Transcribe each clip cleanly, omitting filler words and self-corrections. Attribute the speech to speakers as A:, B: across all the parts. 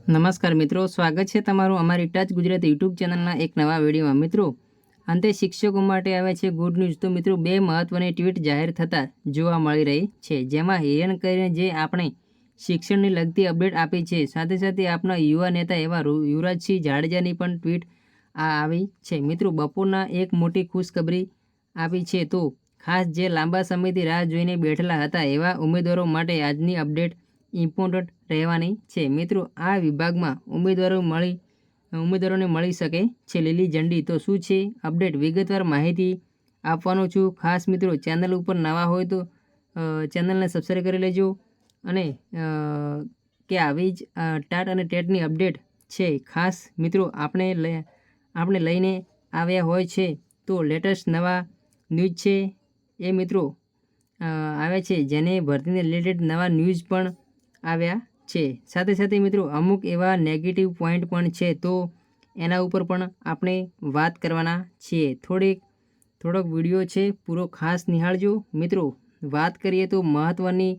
A: નમસ્કાર મિત્રો, સ્વાગત છે તમારું અમારી ટચ ગુજરાતી યુટ્યુબ ચેનલના એક નવા વિડીયોમાં। મિત્રો, અંતે શિક્ષકો માટે આવે છે ગુડ ન્યૂઝ। તો મિત્રો, બે મહત્વની ટ્વીટ જાહેર થતાં જોવા મળી રહી છે, જેમાં હિરેન કરીને જે આપણે શિક્ષણને લગતી અપડેટ આપી છે, સાથે સાથે આપણા યુવા નેતા એવા યુવરાજસિંહ જાડેજાની પણ ટ્વીટ આવી છે। મિત્રો, બપોરના એક મોટી ખુશખબરી આપી છે, તો ખાસ જે લાંબા સમયથી રાહ જોઈને બેઠેલા હતા એવા ઉમેદવારો માટે આજની અપડેટ ઇમ્પોર્ટન્ટ રહેવાની છે। મિત્રો, આ વિભાગમાં ઉમેદવારોને મળી શકે છે લીલી ઝંડી। તો શું છે અપડેટ, વિગતવાર માહિતી આપવાનો છું। ખાસ મિત્રો, ચેનલ ઉપર નવા હોય તો ચેનલને સબસ્ક્રાઈબ કરી લેજો। અને કે આવી જ ટાટ અને ટેટની અપડેટ છે, ખાસ મિત્રો આપણે લઈને આવ્યા હોય છે। તો લેટેસ્ટ નવા ન્યૂઝ છે એ મિત્રો આવ્યા છે, જેને ભરતીને રિલેટેડ નવા ન્યૂઝ પણ આવ્યા છે। સાથે સાથે મિત્રો, અમુક એવા નેગેટિવ પોઈન્ટ પણ છે, તો એના ઉપર પણ આપણે વાત કરવાના છીએ। થોડોક વિડીયો છે, પૂરો ખાસ નિહાળજો। મિત્રો, વાત કરીએ તો મહત્ત્વની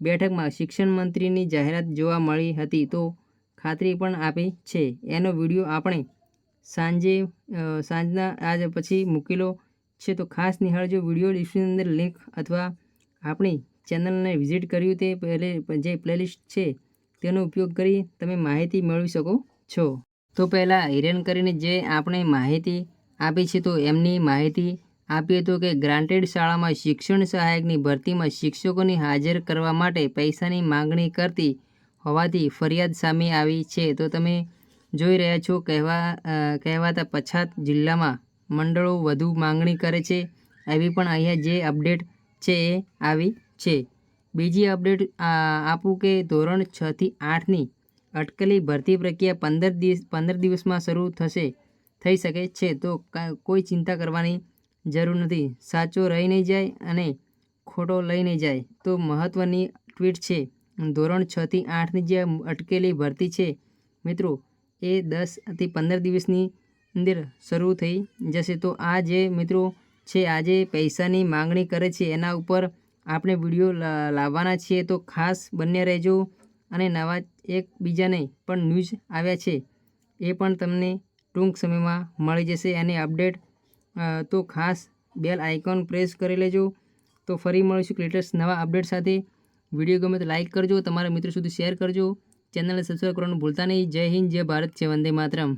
A: બેઠકમાં શિક્ષણ મંત્રીની જાહેરાત જોવા મળી હતી, તો ખાતરી પણ આપી છે। એનો વિડીયો આપણે સાંજના આજ પછી મૂકેલો છે, તો ખાસ નિહાળજો। વિડીયો ડિસ્ક્રિપ્શનની અંદર લિંક અથવા આપણી ચેનલને વિઝિટ કર્યું તે જે પ્લેલિસ્ટ છે તેનો ઉપયોગ કરી તમે માહિતી મેળવી શકો છો। તો પહેલાં હિરેન કરીને જે આપણે માહિતી આપી છે, તો એમની માહિતી આપીએ તો કે ગ્રાન્ટેડ શાળામાં શિક્ષણ સહાયકની ભરતીમાં શિક્ષકોની હાજર કરવા માટે પૈસાની માંગણી કરતી હોવાથી ફરિયાદ સામે આવી છે। તો તમે જોઈ રહ્યા છો, કહેવાતા પછાત જિલ્લામાં મંડળો વધુ માંગણી કરે છે, એવી પણ અહીંયા જે અપડેટ છે એ આવી છે। બીજી અપડેટ આપું કે ધોરણ 6 થી 8ની અટકેલી ભરતી પ્રક્રિયા 15 દિવસમાં શરૂ થઈ શકે છે, તો કોઈ ચિંતા કરવાની જરૂર નથી। સાચો રહી નહીં જાય અને ખોટો લઈ નહીં જાય। તો મહત્ત્વની ટ્વીટ છે, ધોરણ 6 થી 8ની જે અટકેલી ભરતી છે મિત્રો, એ 10 થી 15 દિવસની અંદર શરૂ થઈ જશે। તો આ જે મિત્રો છે, આજે પૈસાની માંગણી કરે છે એના ઉપર આપણે વિડીયો લાવવાના છીએ, તો ખાસ બન્યા રહેજો। અને નવા એકબીજાને પણ ન્યૂઝ આવ્યા છે એ પણ તમને ટૂંક સમયમાં મળી જશે એની અપડેટ। તો ખાસ બેલ આઇકોન પ્રેસ કરી લેજો। તો ફરી મળીશું લેટેસ્ટ નવા અપડેટ સાથે। વિડીયો ગમે તો લાઇક કરજો, તમારા મિત્રો સુધી શેર કરજો, ચેનલને સબસ્ક્રાઈબ કરવાનું ભૂલતા નહીં। જય હિન્દ, જય ભારત, જય વંદે માતરમ।